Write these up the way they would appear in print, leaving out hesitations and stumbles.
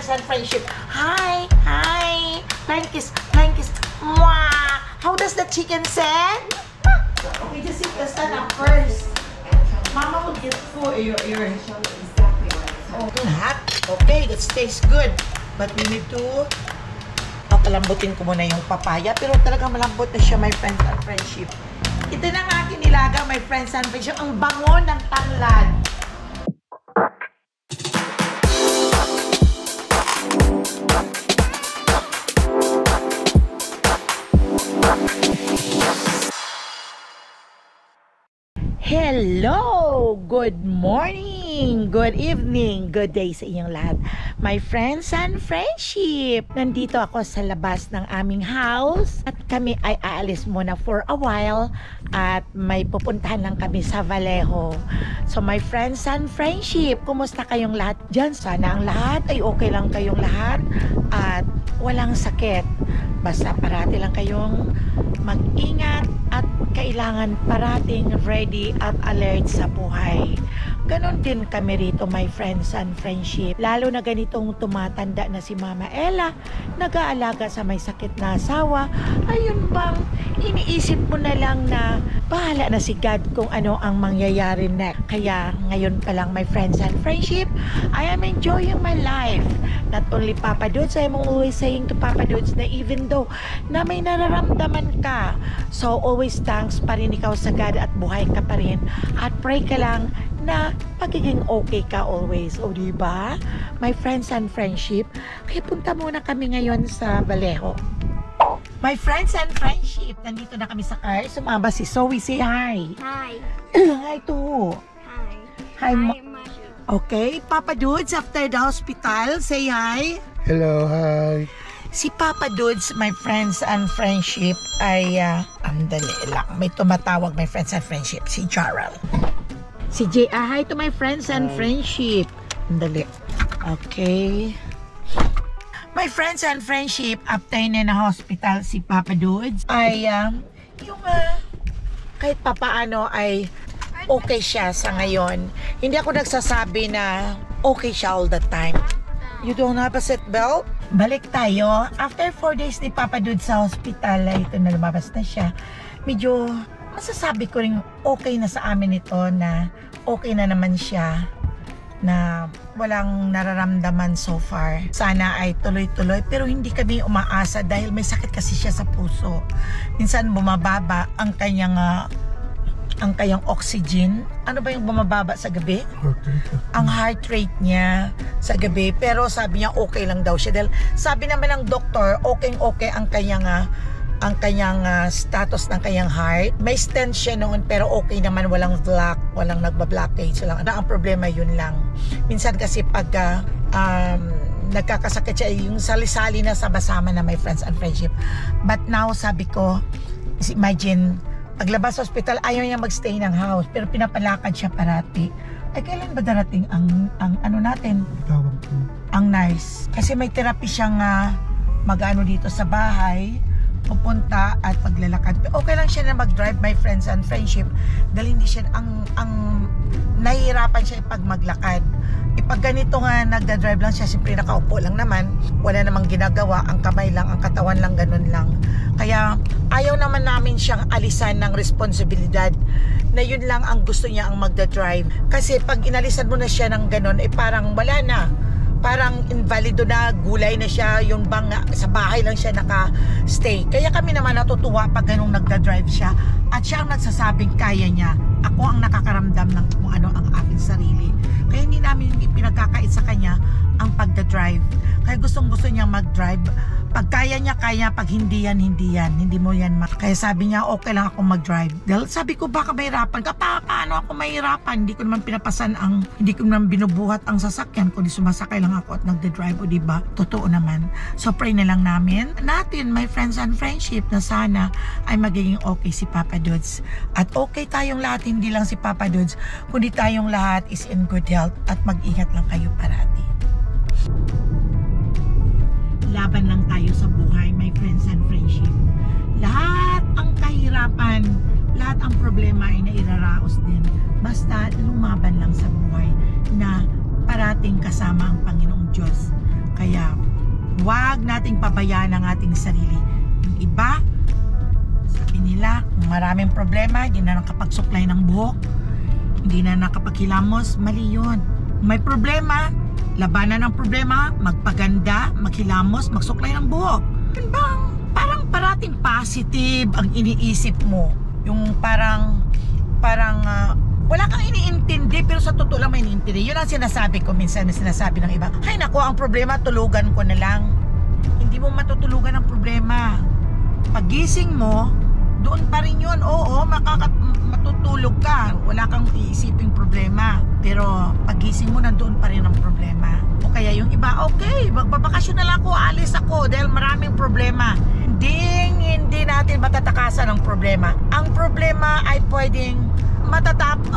friends and friendship. Hi! Hi! Flying kiss! Flying kiss! Mwah! How does the chicken say? Okay, just sit the stand up first. Mama will get full your okay, hot. Okay, that tastes good. But we need to papalambutin ko muna yung papaya. Pero talagang malambot na siya, my friends and friendship. Ito na nga aking nilaga, my friends and friendship. Ang bango ng tanglad. Hello! Good morning! Good evening! Good day sa inyong lahat. My friends and friendship! Nandito ako sa labas ng aming house at kami ay aalis muna for a while at may pupuntahan lang kami sa Vallejo. So my friends and friendship, kumusta kayong lahat dyan? Sana ang lahat ay okay lang kayong lahat at walang sakit. Basta parati lang kayong mag-ingat at kailangan parating ready at alert sa buhay. Ganon din kami rito, my friends and friendship. Lalo na ganitong tumatanda na si Mama Ella, nag-aalaga sa may sakit na asawa. Ayun bang, iniisip mo na lang na bahala na si God kung ano ang mangyayari na. Kaya ngayon pa lang, my friends and friendship, I am enjoying my life. Not only Papa Dudes, I am always saying to Papa Dudes na even though na may nararamdaman ka, so always thanks pa rin ikaw sa God at buhay ka pa rin. At pray ka lang na pagiging okay ka always. O diba? My friends and friendship, kaya punta muna kami ngayon sa Vallejo. My friends and friendship, nandito na kami sa car. Sumama si Zoe. Say hi. Hi. Hi to. Hi. Hi, Masha. Okay, Papa Dudes, after the hospital, say hi. Hello, hi. Si Papa Dudes, my friends and friendship, ay, andali lang. May tumatawag, my friends and friendship, si Jarrell. Si Jay, hi to my friends and friendship. Andali. Okay. My friends and friendship, after na hospital si Papa Dudes, ay, yung, kahit papaano ay okay siya sa ngayon. Hindi ako nagsasabi na okay siya all the time. You don't have a seatbelt? Balik tayo. After 4 days ni Papa Dudes sa hospital, ay ito na lumabas na siya. Medyo masasabi ko rin okay na sa amin ito na okay na naman siya na walang nararamdaman so far. Sana ay tuloy-tuloy pero hindi kami umaasa dahil may sakit kasi siya sa puso. Minsan bumababa ang kanyang oxygen. Ano ba yung bumababa sa gabi? Ang heart rate niya sa gabi. Pero sabi niya okay lang daw siya. Dahil sabi naman ng doktor, okay ang kanyang status ng kanyang heart. May stent siya noon pero okay naman, walang nagba-blockage lang. Ang problema yun lang. Minsan kasi pag nagkakasakit siya, yung sali-sali na sama-sama na my friends and friendship. But now sabi ko, imagine, paglabas sa hospital, ayaw niya magstay ng house pero pinapalakad siya parati. Ay kailan ba darating ang ano natin? Ang nurse. Kasi may therapy siyang mag-ano dito sa bahay, pupunta at paglalakad. Okay lang siya na mag-drive, my friends and friendship, dahil hindi siya ang nahihirapan siya pag maglakad. Pag ganito nga nagda-drive lang siya, siyempre nakaupo lang naman, wala namang ginagawa, ang kamay lang, ang katawan lang, ganun lang. Kaya ayaw naman namin siyang alisan ng responsibilidad na yun lang ang gusto niya ang magda-drive. Kasi pag inalisan mo na siya ng ganun, parang wala na. Parang invalido na, gulay na siya, yung bang sa bahay lang siya naka-stay. Kaya kami naman natutuwa pag ganung nagda-drive siya at siya ang nagsasabing kaya niya. Ako ang nakakaramdam ng kung ano ang aking sarili. Kaya hindi namin pinagkakait sa kanya ang pagda-drive. Kaya gustong-gusto niya mag-drive. Pag kaya niya, kaya. Pag hindi yan, hindi yan. Hindi mo yan. Kaya sabi niya, okay lang ako mag-drive. Dahil sabi ko, baka mahirapan ka. Paano ako mahirapan? Hindi ko naman pinapasan hindi ko naman binubuhat ang sasakyan. Kundi sumasakay lang ako at nagda-drive. O diba? Totoo naman. So pray na lang natin, my friends and friendship, na sana ay magiging okay si Papa Dudes. At okay tayong lahat, hindi lang si Papa Dudes, kundi tayong lahat is in good health. At mag-ingat lang kayo parati. Laban lang tayo sa buhay, my friends and friendship. Lahat ang kahirapan, lahat ang problema ay nairaraos din. Basta lumaban lang sa buhay na parating kasama ang Panginoong Diyos. Kaya Kaya, wag nating pabayaan ang ating sarili. Yung iba, sabi nila, kung maraming problema, hindi na nakapagsuklay ng buhok, hindi na nakapaghilamos, mali yun. May problema, labanan ng problema, magpaganda, maghilamos, magsuklay ng buhok. Yun bang, parang parating positive ang iniisip mo. Yung parang wala kang iniintindi, pero sa totoo lang may iniintindi. Yun ang sinasabi ko minsan, na sinasabi ng iba, ay naku, ang problema, tulugan ko na lang. Hindi mo matutulugan ang problema. Pagising mo, doon pa rin yun. Oo, matutulog ka. Wala kang iisiping problema. Pero pagising mo, nandoon pa rin ang problema. O kaya yung iba, okay, magbabakasyon na lang ako, alis ako dahil maraming problema. Hindi natin matatakasan ang problema. Ang problema ay pwedeng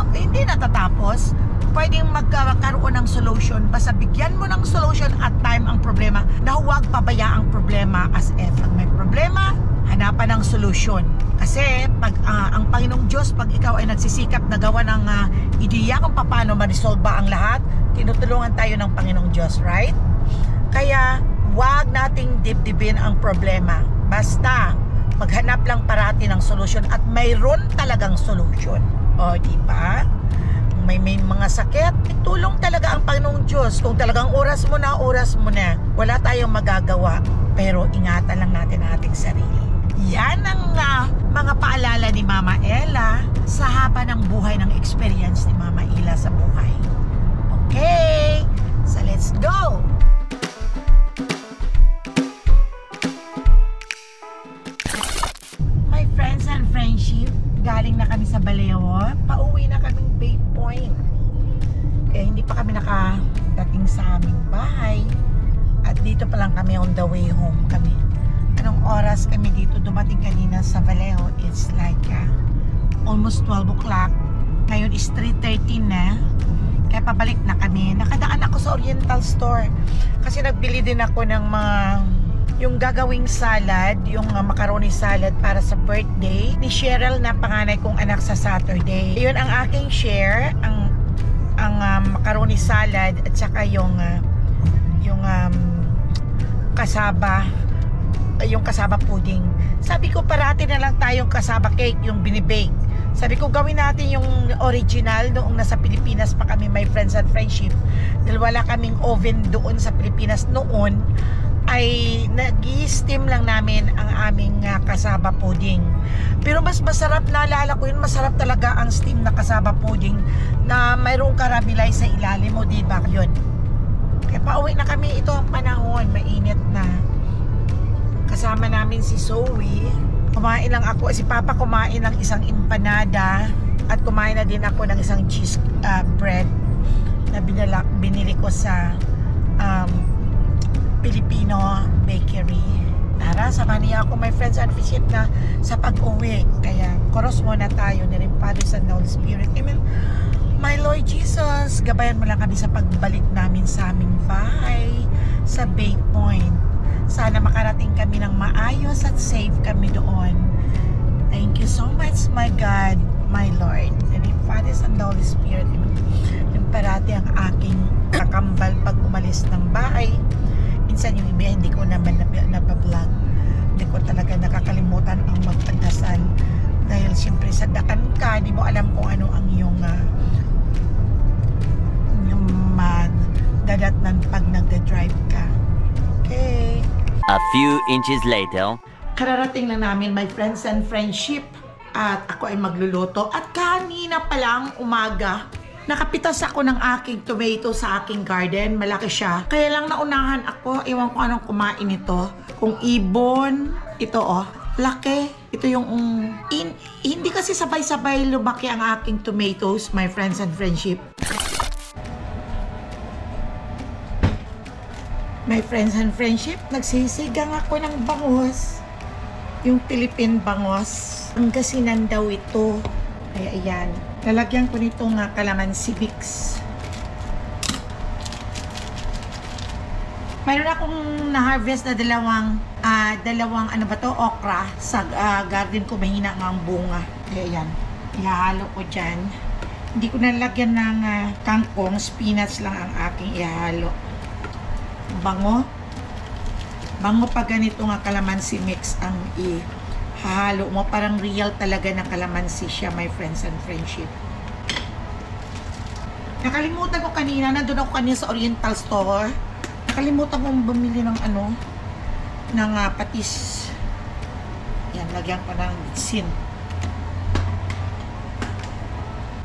hindi natatapos. Pwedeng magkaroon ng solution. Basta bigyan mo ng solution at time ang problema, na huwag pabayaang problema. As if may problema, hanapan ng solusyon. Kasi pag ang Panginoong Diyos, pag ikaw ay nagsisikap na gawa ng ideya kung paano ma-resolve ang lahat, tinutulungan tayo ng Panginoong Diyos, right? Kaya huwag nating dibdibin ang problema. Basta maghanap lang parati ng solusyon, at mayroon talagang solusyon. O, di ba? May mga sakit, tulong talaga ang Panginoong Diyos. Kung talagang oras mo na. Wala tayong magagawa. Pero ingatan lang natin ang ating sarili. Yan ang mga paalala ni Mama Ella sa haba ng buhay, ng experience ni Mama Ella sa buhay. Okay, so let's go! My friends and friendship, galing na kami sa Baleao, pauwi na kaming Bay Point. Hindi pa kami nakadating sa aming bahay, at dito pa lang kami on the way home kami. Anong oras kami dito dumating kanina sa Baleao? It's like almost 12 o'clock. Ngayon is 3:30 na. Kaya pabalik na kami. Nakadaan ako sa Oriental Store kasi nagbili din ako ng yung gagawing salad, yung macaroni salad para sa birthday ni Cheryl na panganay kong anak sa Saturday. Yun ang aking share, ang macaroni salad at saka yung kasaba pudding. Sabi ko parati na lang tayong kasaba cake yung binibake. Sabi ko gawin natin yung original noong nasa Pilipinas pa kami, my friends and friendship. Dahil wala kaming oven doon sa Pilipinas noon, ay nag-i-steam lang namin ang aming kasaba pudding. Pero mas masarap, naalala ko yun, masarap talaga ang steam na kasaba pudding na mayroong karamelay sa ilalim mo, diba? Yun. Kaya pauwi na kami, ito ang panahon, mainit na. Kasama namin si Zoe. Kumain lang ako, si Papa kumain ng isang empanada at kumain na din ako ng isang cheese bread na binili ko sa Filipino bakery. Tara, sama niya ako, my friends and friendship, na sa pag-uwi. Kaya koros muna tayo ni rin Father, Son, and Holy Spirit. Amen. My Lord Jesus, gabayan mo lang kami sa pagbalik namin sa aming bahay sa Bay Point. Sana makarating kami ng maayos at safe kami doon. Thank you so much, my God, my Lord. And the Father, Son, and Holy Spirit. Yung parati ang aking kakambal pag umalis ng bahay. Minsan yung iba, hindi ko naman nabablog. Hindi ko talaga nakakalimutan ang magpagdasal. Dahil siyempre sa daan ka, hindi mo alam kung ano ang yung dadatnan pag nagda-drive ka. Okay. A few inches later. Kararating lang namin, my friends and friendship, at ako ay magluluto. At kanina pa lang umaga, nakapitas ako ng aking tomato sa aking garden. Malaki siya. Kaya lang naunahan ako. Ewan ko anong kumain ito. Kung ibon, ito laki. Ito yung hindi kasi sabay-sabay lumaki ang aking tomatoes, my friends and friendship. My friends and friendship, nagsisigang ako ng bangos. Yung Philippine bangos. Ang gasinan daw ito. Kaya ayan. Lalagyan ko nito nga kalamansi mix. Mayroon akong na-harvest na dalawang ano ba to, okra. Sa garden ko, mahina nga ang bunga. Kaya ayan. Ihahalo ko dyan. Hindi ko nalagyan ng kangkong. Spinach lang ang aking ihahalo. Bango. Bango pa ganito nga calamansi mix ang ihahalo mo. Parang real talaga na calamansi siya, my friends and friendship. Nakalimutan ko kanina, nandun ako kanina sa Oriental Store. Nakalimutan kong bumili ng ng patis. Yan, lagyan ko ng bitsin.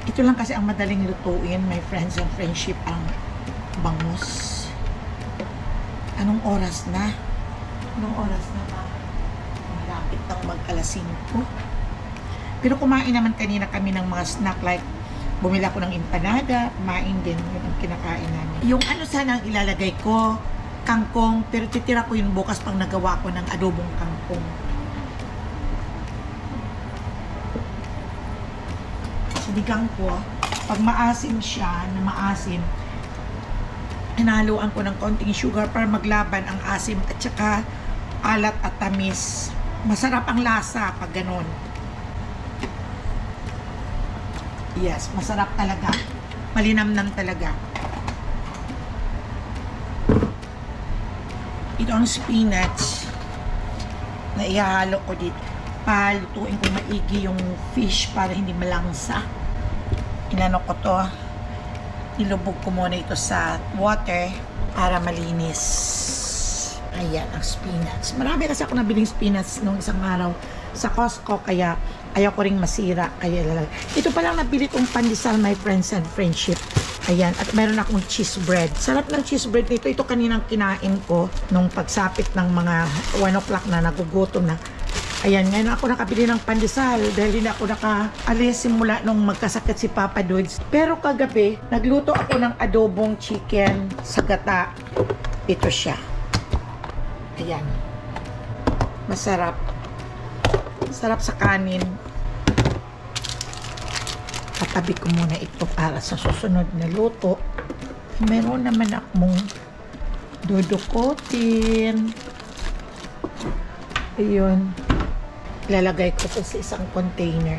Ito lang kasi ang madaling lutuin, my friends and friendship, ang bangus. Anong oras na? Anong oras na ba? Malapit ng mag-alas 5. Pero kumain naman kanina kami ng mga snack like bumila ko ng empanada, kumain din, yun ang kinakain namin. Yung sana ang ilalagay ko, kangkong, pero titira ko yun bukas pang nagawa ko ng adobong kangkong. Sinigang ko, pag maasim siya, na maasim, hinaluan ko ng konting sugar para maglaban ang asim at saka alat at tamis. Masarap ang lasa pag ganun. Yes, masarap talaga. Malinamnam talaga. Ito ang spinach na ihahalo ko dito. Palutuin ko maigi yung fish para hindi malangsa. Inano ko to. Nilubog ko muna ito sa water para malinis. Ayan ang spinach. Marami kasi ako nabiling spinach nung isang araw sa Costco, kaya ayaw ko ring masira. Kaya ito pa lang nabili kong pandesal, my friends and friendship. Ayan, at meron akong cheese bread. Sarap ng cheese bread nito. Ito kaninang kinain ko nung pagsapit ng mga 1 o'clock na, nagugutom na. Ayan, ngayon ako nakabili ng pandesal dahil hindi ako nakaalis simula nung magkasakit si Papa Dudes. Pero kagabi, nagluto ako ng adobong chicken sa gata. Ito siya. Ayan. Masarap. Masarap sa kanin. Katabi ko muna ito para sa susunod na luto. Meron naman akong dudukutin. Ayun. Lalagay ko ito sa isang container.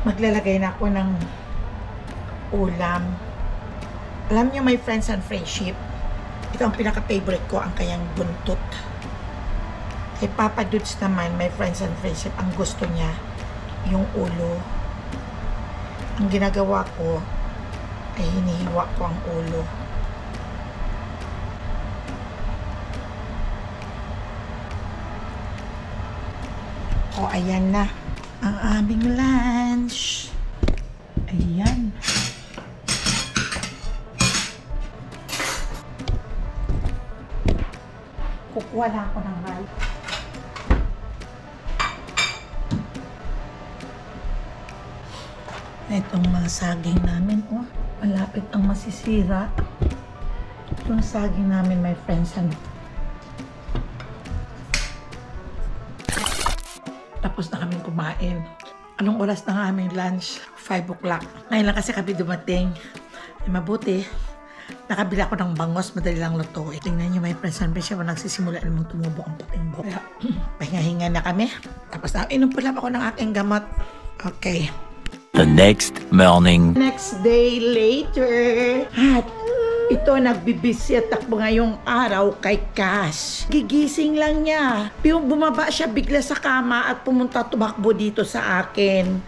Maglalagay na ako ng ulam. Alam niyo, my friends and friendship, ito ang pinaka-favorite ko, ang kanyang buntot. Kay Papa Dudes naman, my friends and friendship, ang gusto niya, yung ulo. Ang ginagawa ko, ay hinihiwa ko ang ulo. O, ayan na ang aming lunch. Ayan. Kukuha lang ako ng rice. Itong mga saging namin, oh, malapit ang masisira. Itong saging namin, my friends, tapos na kami kumain. Anong oras na nga aming lunch? 5 o'clock. Ngayon lang kasi kami dumating. Mabuti. Nakabila ko ng bangos, madali lang luto. Tingnan nyo, my friends and friends, nagsisimula namang tumubo ang puting buhok. Kaya, pahinga-hinga na kami. Tapos na, inom pala ako ng aking gamot. Okay. The next morning. Next day later. At ito, nagbibisya takbo ngayong araw kay Cash. Gigising lang niya. Bumaba siya bigla sa kama at pumunta tumakbo dito sa akin.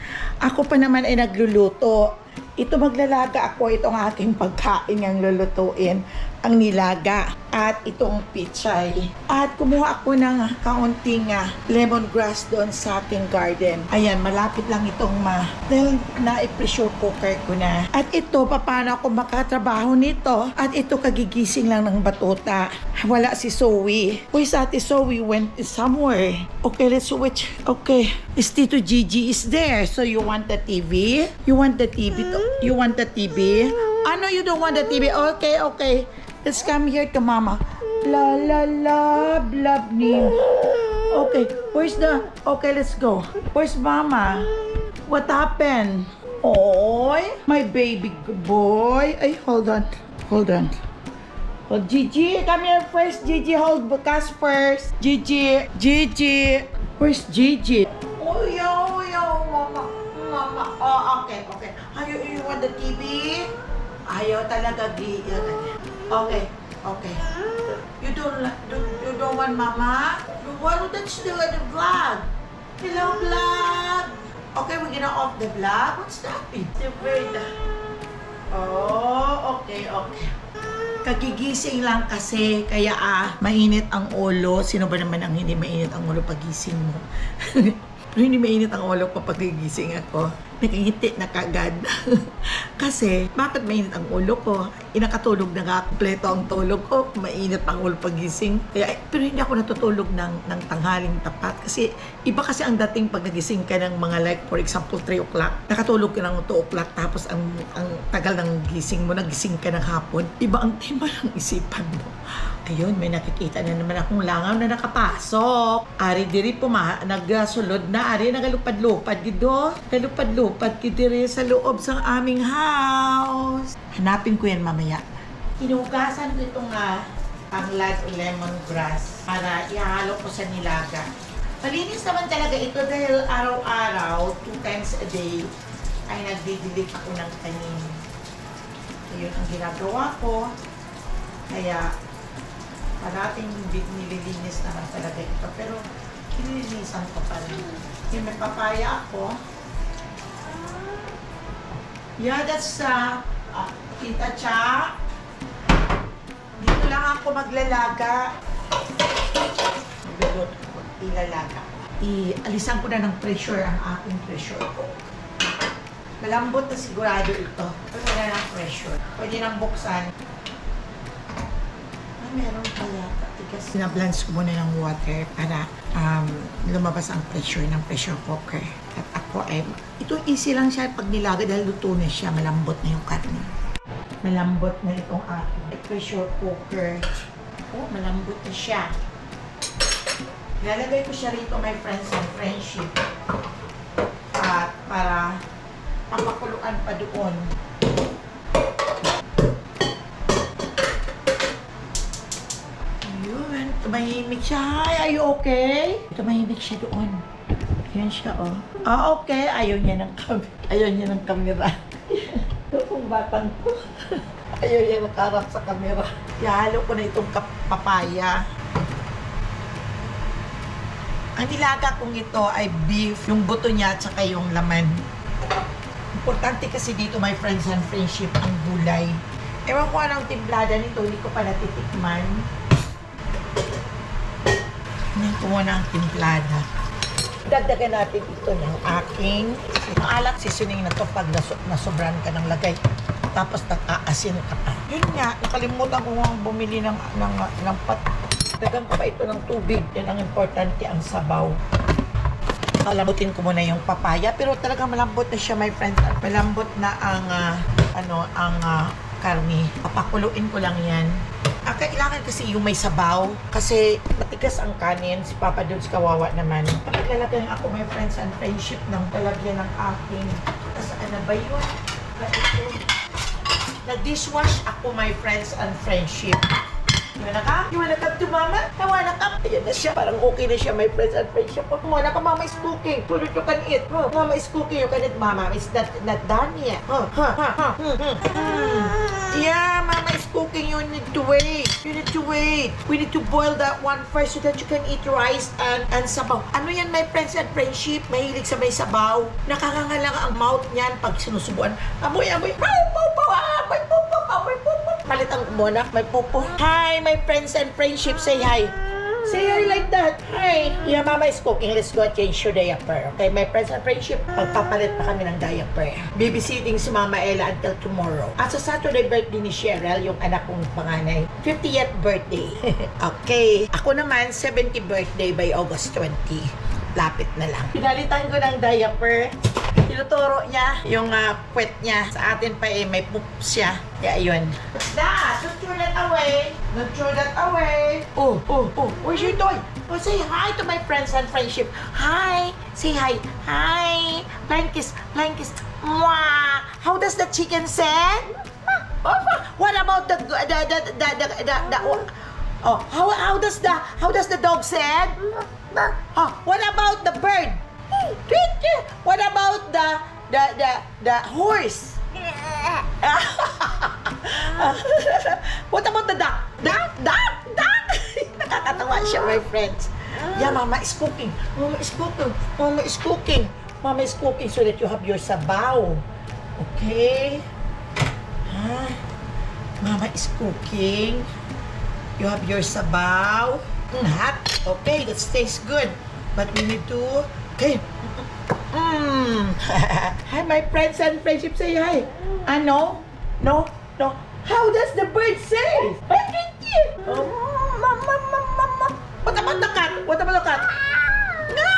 Ako pa naman ay nagluluto. Ito, maglalaga ako. Itong aking pagkain ang lulutuin. Ang nilaga at itong pichay. At kumuha ako ng kaunting lemongrass doon sa aking garden. Ayan, malapit lang itong dahil na-pressure cooker ko na. At ito, paano ako makatrabaho nito? At ito, kagigising lang ng batuta. Wala si Zoe. Uy, sa ate Zoe went somewhere. Okay, let's switch. Okay, Tito Gigi is there. So you want the TV? You want the TV? You want the TV? No, you don't want the TV. Okay, okay. Let's come here to Mama. La la la, love me. Okay, where's the... Okay, let's go. Where's Mama? What happened? Oy, my baby boy. Ay, hold on. Hold on. Oh, Gigi, come here first. Gigi, hold Bukas first. Gigi, Gigi. Where's Gigi? Oh, yo, Mama. Mama. Oh, okay, okay. You want the TV? Ayaw talaga, Gigi. Okay, okay. You don't want mama? Why would that still the vlog? Hello, vlog! Okay, we're gonna off the vlog. What's that? The bird. Oh, okay. Kagigising lang kasi, kaya mainit ang ulo. Sino ba naman ang hindi mainit ang ulo pagising mo? Pero hindi mainit ang ulo ko pag gigising ako. Nakangiti na kagad. Kasi, bakit mainit ang ulo ko? Inakatulog na nga, kompleto ang tulog ko. Mainit ang ulo pagising. Kaya, pero hindi ako natutulog ng tanghaling tapat. Kasi, iba kasi ang dating pag nagising ka ng mga like, for example, 3 o'clock. Nakatulog ka ng 2 o'clock. Tapos, ang tagal ng gising mo, nagising ka ng hapon. Iba ang tema ng isipan mo. Ayun, may nakikita na naman akong langaw na nakapasok. Ari diri po nagsulod na. Ari nagalupad-lupad dito. Nagalupad-lupad diri sa loob sa aming house. Hanapin ko yan mamaya. Hinugasan ko itong tanglad o lemongrass para ihalo ko sa nilaga. Malinis naman talaga ito dahil araw-araw, 2 times a day, ay nagdidilig ako ng tanim. Ayun ang ginagawa ko. Kaya, parating nililinis naman talaga ito. Pero, nililinisan ko pa rin. Yung may papaya ako. Yeah, that's Tita Cha. Dito lang ako maglalaga. Magluluto ko. Ilalaga. Ialisan ko na ng pressure ang aking pressure ko. Malambot na sigurado ito. Pero wala ng pressure. Pwede nang buksan. Meron pala katigas. Sinablance ko muna ng water para lumabas ang pressure ng pressure cooker. At ako ay, ito easy lang siya pag nilaga dahil luto na siya, malambot na yung karne. Malambot na itong aking pressure cooker. Oh, malambot na siya. Ilalagay ko siya rito, my friends and friendship. At para papakuluan pa doon. Tumahimik siya. Hi, are you okay? Tumahimik siya doon. Yan siya, oh. Okay. Ayaw niya ng camera. Ito kong batang ko. Ayaw niya nakaharap sa camera. Ihalo ko na itong papaya. Ang nilaga kong ito ay beef. Yung buto niya at saka yung laman. Importante kasi dito, my friends and friendship, ang gulay. Ewan ko anong timplada nito. Hindi ko pa natitikman. Tingnan ko muna ang timplada. Dagdagan natin ito ng aking alat seasoning na to pag nasobran ka ng lagay. Tapos nag-aasin ka pa. Yun nga, nakalimutan ko nga bumili ng pat. Dagan ko pa ito ng tubig. Yan ang importante, ang sabaw. Malambutin ko muna yung papaya. Pero talagang malambot na siya, my friends. Malambot na ang karne. Papakuluin ko lang yan. Kailangan kasi yung may sabaw kasi matigas ang kanin. Si Papa Dudes kawawa naman. Naglalagay ako, my friends and friendship, ng palagyan ng aking ano ba yun? Nag-dishwash ako, my friends and friendship. You wanna come to mama? I wanna come. Ayan na siya. Parang okay na siya, my friends and friendship. Pag muna ka, mama is cooking. Tulad you can eat. Mama is cooking. You can eat, mama. It's not done yet. Yeah, mama is cooking. You need to wait. You need to wait. We need to boil that one first so that you can eat rice and sabaw. Ano yan, my friends and friendship? Mahilig sa may sabaw. Nakangangalang ang mouth niyan pag sinusubuan. Amoy. Amoy pupo. Palit ang muna. May pupo. Hi, my friends and friendship. Say hi. Say hi like that. Hi. Yeah, mama is cooking. Let's go change your diaper. Okay, my friends and friendship. Magpapalit pa kami ng diaper. Babysitting si Mama Ella until tomorrow. At sa Saturday birthday ni Cheryl, yung anak kong panganay. 50th birthday. Okay. Ako naman, 70th birthday by August 20. Lapit na lang. Pinalitan ko ng diaper. Tinuturo niya yung puwet niya. Sa atin pa may poops siya. Kaya yun. That! Don't throw that away! Don't throw that away! Oh! Where's your toy? Oh, say hi to my friends and friendship. Hi! Say hi. Hi! Flying kiss. Mwah! How does the chicken say? What about the how does the dog say? What about the bird? What about the horse? What about the duck? Duck? siya, my friends. Yeah, Mama is cooking. Mama is cooking. Mama is cooking. Mama is cooking so that you have your sabaw. Okay? Huh? Mama is cooking. You have your sabaw. Hot. Okay, that tastes good. But we need to... Okay. Hi, my friends and friendship. Say hi. No. No. No. How does the bird say? What about the cat? What about the cat? No!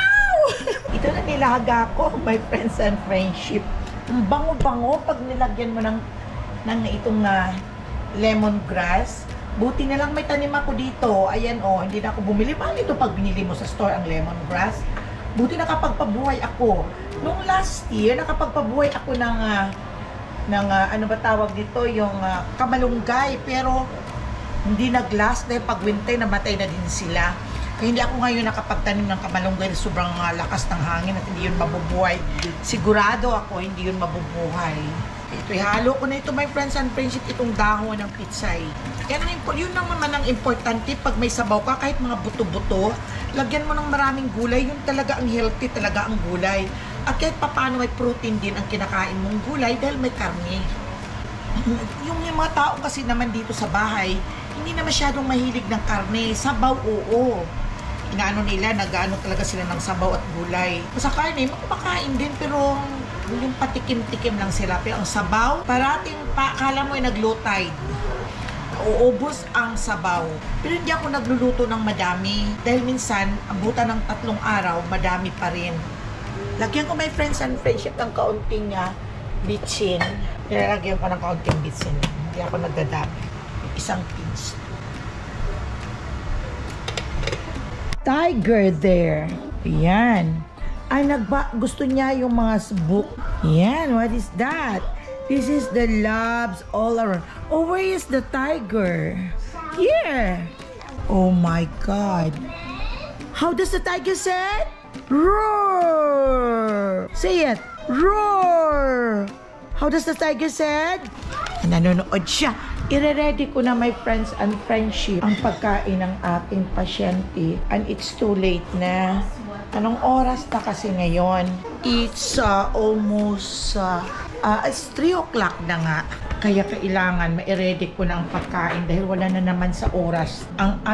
Ito na nilaga ko, my friends and friendship. Ang bango-bango pag nilagyan mo ng itong lemongrass. Buti na lang may tanim ako dito. Ayan hindi na ako bumili. Paano ito pag binili mo sa store ang lemongrass? Buti nakapagpabuhay ako. Nung last year, nakapagpabuhay ako ng ano ba tawag dito? Yung kamalunggay. Pero hindi nag-last dahil pag winter, namatay na din sila. Kaya hindi ako ngayon nakapagtanim ng kamalunggay na sobrang lakas ng hangin at hindi yun mabubuhay. Sigurado ako, hindi yun mabubuhay. Ito, ihalo ko na ito, my friends and friendship, itong dahon ng pitsay. Yun naman ang importante pag may sabaw ka, kahit mga buto-buto, lagyan mo ng maraming gulay, yun talaga ang healthy, talaga ang gulay. At kahit paano may protein din ang kinakain mong gulay dahil may karne. Yung mga tao kasi naman dito sa bahay, hindi na masyadong mahilig ng karne. Sabaw, oo. Inaano nila, nag-ano talaga sila ng sabaw at gulay. Sa karne, makakain din, pero yung patikim-tikim lang sila. Pero ang sabaw, parating pa, akala mo ay nag-low tide. Uubos ang sabaw. Pero hindi ako nagluluto ng madami. Dahil minsan, abutan ng 3 araw, madami pa rin. Lagyan ko, my friends and friendship, ng kaunting bitsin. Nilalagyan ko ng kaunting bitsin. Hindi ako nagdadami. Isang pinch. Tiger there. Yan. Ay, gusto niya yung mga subok. Yan, what is that? This is the loves all around. Oh, where is the tiger? Here. Oh my God. How does the tiger say? Roar. Say it. Roar. How does the tiger say? Nanonood siya. Ire-ready ko na, my friends and friendship, ang pagkain ng ating pasyente. And it's too late na. Anong oras na kasi ngayon? It's almost it's 3 o'clock na nga. Kaya kailangan ma-ready ko na ang pagkain dahil wala na naman sa oras.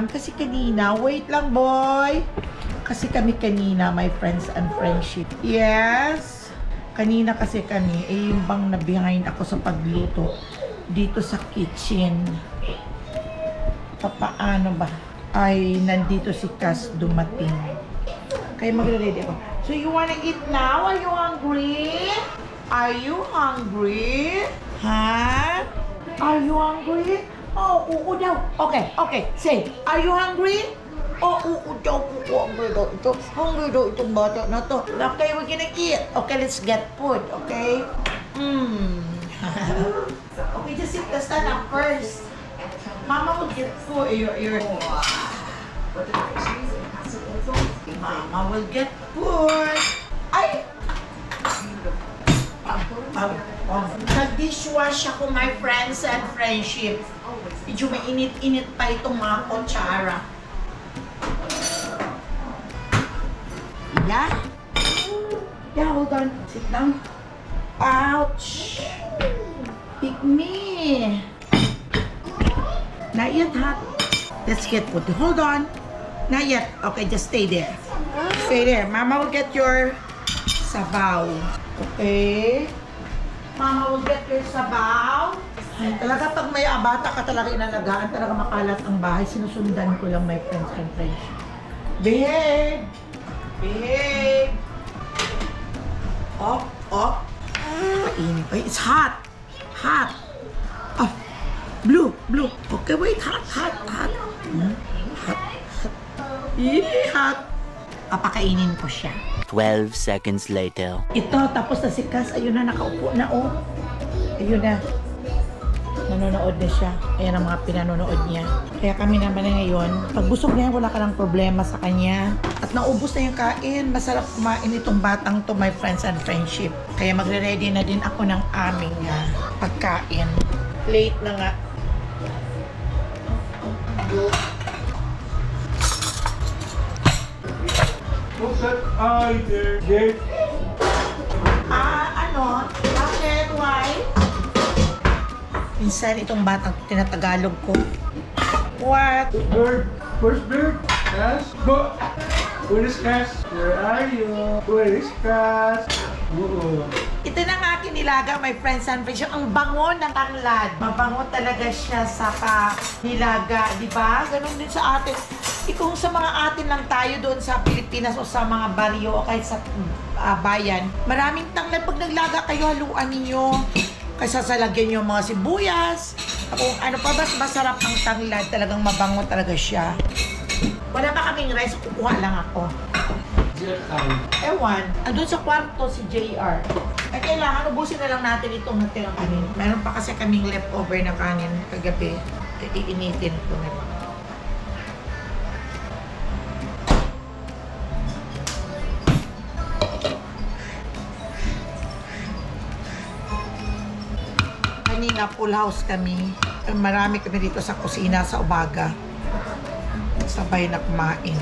Kasi kanina, wait lang boy. Kasi kami kanina, my friends and friendship. Yes. Kanina kasi kami, yung bang na-behind ako sa pagluto dito sa kitchen. Paano ba? Ay, nandito si Cass dumating. Kaya magre-ready ako. So, you wanna eat now? Are you hungry? Are you hungry? Huh? Are you hungry? Oh, oo daw. Okay. Say, are you hungry? Oh, oo daw. Hungry daw ito. Hungry daw itong bata na to. Okay, we're gonna eat. Okay, let's get food. Okay? Okay, just stand up first. Mama will get food. Mama will get food. Ay! Nag-dishwash ako, my friends and friendship. Medyo mainit-init pa itong mga kutsara. Yeah? Yeah, hold on. Sit down. Ouch! Pick me. Not yet hot. Let's get food. Hold on. Not yet. Okay, just stay there. Stay there. Mama will get your sabaw. Okay? Mama will get your sabaw. Ay, talaga pag may bata ka talaga inalagaan, talaga makalat ang bahay. Sinusundan ko lang, my friends and friends. Behave! Behave! Up, up. Painit. Ay, it's hot. Hot. Oh, blue. Okay, wait. Hot. Hot. Hot. Papakainin ko siya. 12 seconds later. Ito, tapos na si Cass. Ayun na, nakaupo na, oh. Ayun na. Nanonood na siya. Ayan ang mga pinanonood niya. Kaya kami naman na ngayon, pag busog niya, wala ka ng problema sa kanya. At naubos na yung kain. Masarap kumain itong batang to, my friends and friendship. Kaya magre-ready na din ako ng aming pagkain. Late na nga. Hi there, Jake. Ano? Bakit? Why? Minsan itong batang tinatagalog ko. What? Bird. First bird. Cass. Go. Where is Cass? Where are you? Where is Cass? Oo. Ito na nga kinilaga, my friends and friends. Ang bango ng tanglad. Mabango talaga siya sa nilaga, di ba? Ganon din sa atin. Kung sa mga atin lang tayo doon sa Pilipinas o sa mga baryo o kahit sa bayan, maraming tanglad. Pag naglaga kayo, haluan ninyo. Kaysa salagyan nyo mga sibuyas. Kung ano pa, masarap ang tanglad. Talagang mabango talaga siya. Wala pa kaming rice, kukuha lang ako. Ewan, andun sa kwarto si JR. Ay, kailangan, ubusin na lang natin itong natirang kanin. Meron pa kasi kaming leftover na kanin kagabi. Iinitin ko na lang. Kanina, full house kami. Marami kami dito sa kusina sa umaga. Sabay na kumain.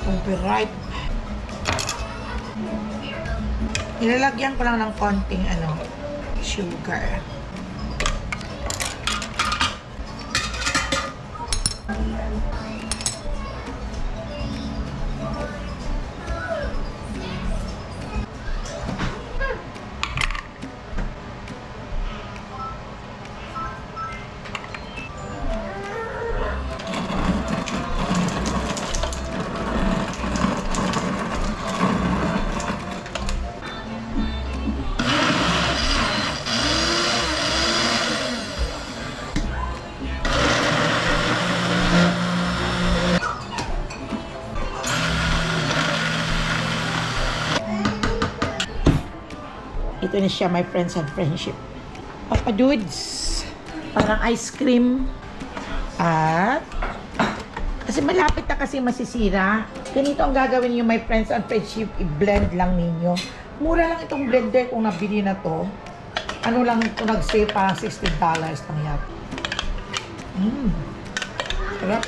Copyright. Nilalagyan ko lang ng konting sugar. Ito na siya, my friends and friendship. Papa Dudes. Parang ice cream. At kasi malapit na kasi masisira. Ganito ang gagawin niyo, my friends and friendship. I-blend lang ninyo. Mura lang itong blender kung nabili na to. Ano lang ito nag-save, parang $16 lang yata. Sarap.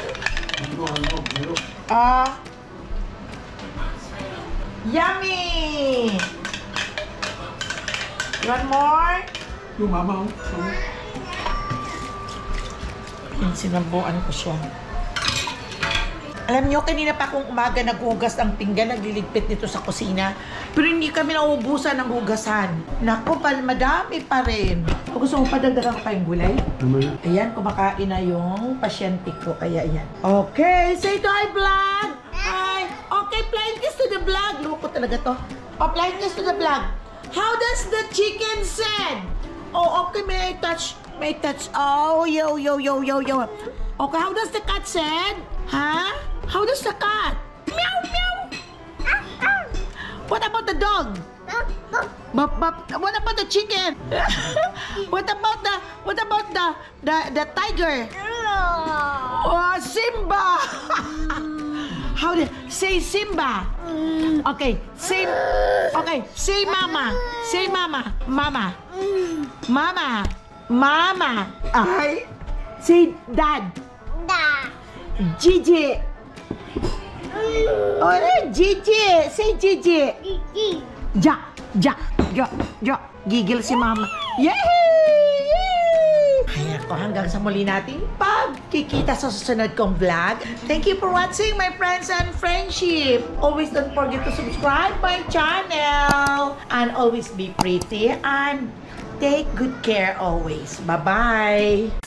Yummy! You want more? Yung mama, Sinambuan ko siya. Alam niyo, kanina pa akong umaga naghugas ng pinggan, nagliligpit dito sa kusina. Pero hindi kami nauubusan ng hugasan. Naku, madami pa rin. O gusto mo padagdagan ko pa yung gulay? Ayan, kumakain na yung pasyente ko. Kaya ayan. Okay, say to hi, vlog! Hi! Okay, flying kiss to the vlog. Luko talaga to. Oh, flying kiss to the vlog. How does the chicken said? Oh, okay, may I touch? May touch. Oh, yo. Okay, how does the cat said? Huh? How does the cat? Meow, meow. What about the dog? What about the chicken? What about the tiger? Oh, Simba. How do say Simba? Okay, say mama. Say mama. Mama. Mama. Mama. Ay. Say dad. Dad. Gigi. Oh, Gigi. Say Gigi. Gigi. Ja. Gigil si mama. Yay! Ay, ako, hanggang sa muli nating pagkikita sa susunod kong vlog. Thank you for watching, my friends and friendship. Always don't forget to subscribe my channel. And always be pretty and take good care always. Bye-bye.